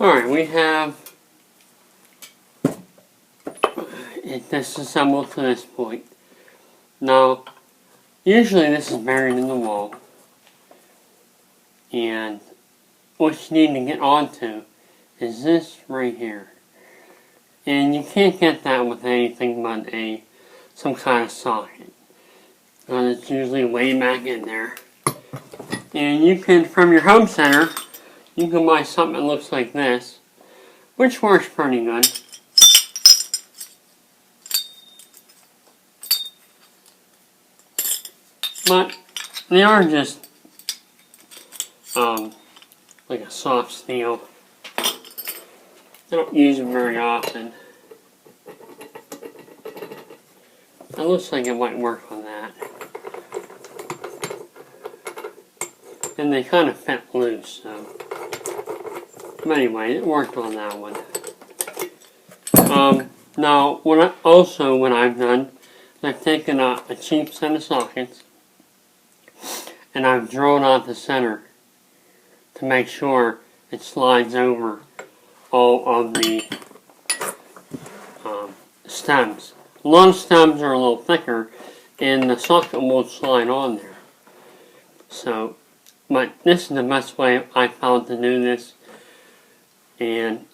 Alright, we have it disassembled to this point. Now, usually this is buried in the wall, and what you need to get onto is this right here. And you can't get that with anything but some kind of socket. It's usually way back in there. And you can, from your home center, you can buy something that looks like this, which works pretty good. But they are just like a soft steel. I don't use them very often. It looks like it might work on that. And they kind of fit loose, so. But anyway, it worked on that one. Now, when I've done, I've taken a cheap set of sockets, and I've drawn out the center to make sure it slides over all of the stems. A lot of stems are a little thicker, and the socket won't slide on there. So, but this is the best way I found to do this. And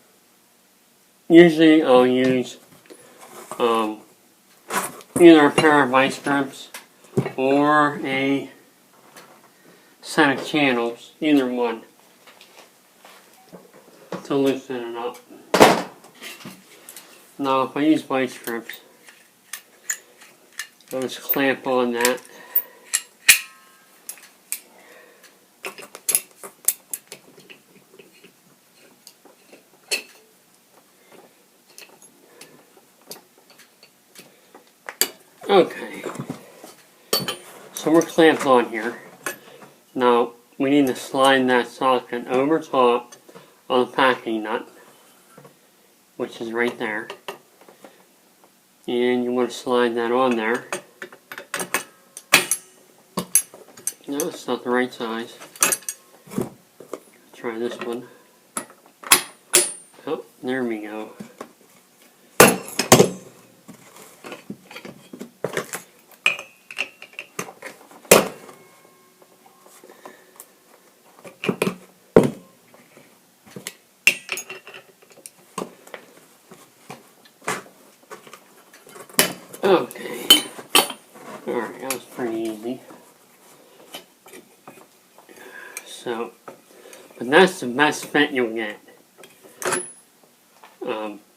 usually I'll use either a pair of vice grips or a set of channels, either one, to loosen it up. Now if I use vice grips, I'll just clamp on that. Okay, so we're clamped on here. Now we need to slide that socket over top of the packing nut, which is right there. And you want to slide that on there. No, it's not the right size. Try this one. Oh, there we go. Okay. Alright, that was pretty easy. So, but that's the best fit you'll get.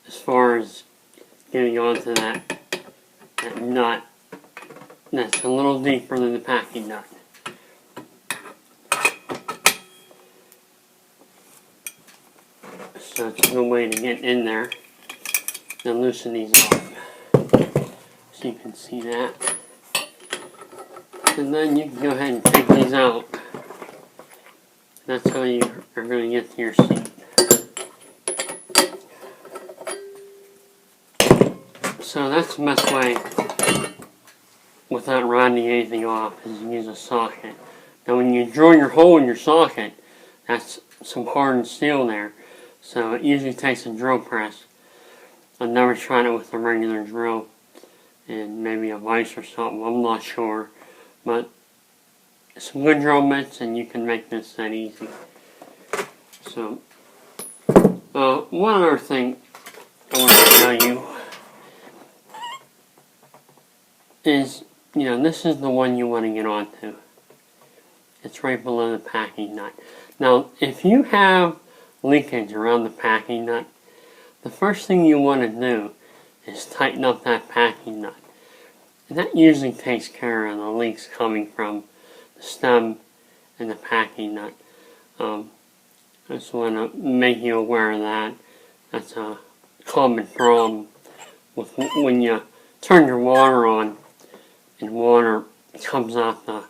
As far as getting onto that nut that's a little deeper than the packing nut. So it's a good way to get in there and loosen these off. So you can see that. And then you can go ahead and take these out. That's how you are going to get to your seat. So that's the best way without rounding anything off is to use a socket. Now when you drill your hole in your socket, that's some hardened steel there. So it usually takes a drill press. I've never tried it with a regular drill and maybe a vise or something, I'm not sure. But some good drill bits and you can make this that easy. So, one other thing I want to tell you is, this is the one you want to get onto. It's right below the packing nut. Now, if you have leakage around the packing nut, the first thing you want to do is tighten up that packing nut. And that usually takes care of the leaks coming from the stem and the packing nut. I just want to make you aware of that. That's a common problem with when you turn your water on and water comes off the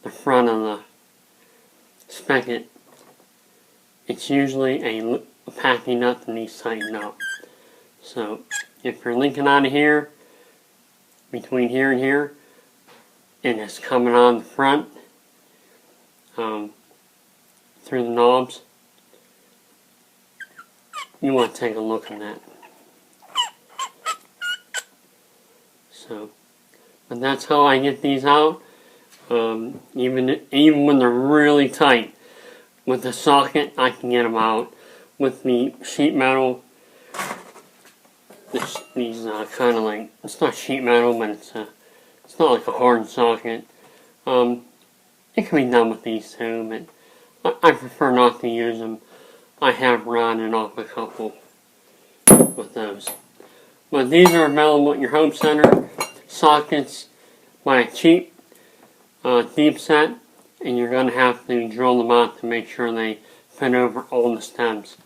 front of the spigot. It's usually a packing nut that needs tightened up. So if you're leaking out of here, between here and here, and it's coming on the front through the knobs, you want to take a look at that. So, but that's how I get these out. Even when they're really tight, with the socket, I can get them out. With the sheet metal, these kind of like, it's not sheet metal, but it's not like a hard socket. It can be done with these too, but I prefer not to use them. I have rounded off a couple with those. But these are available at your home center. Sockets by a cheap deep set, and you're going to have to drill them out to make sure they fit over all the stems.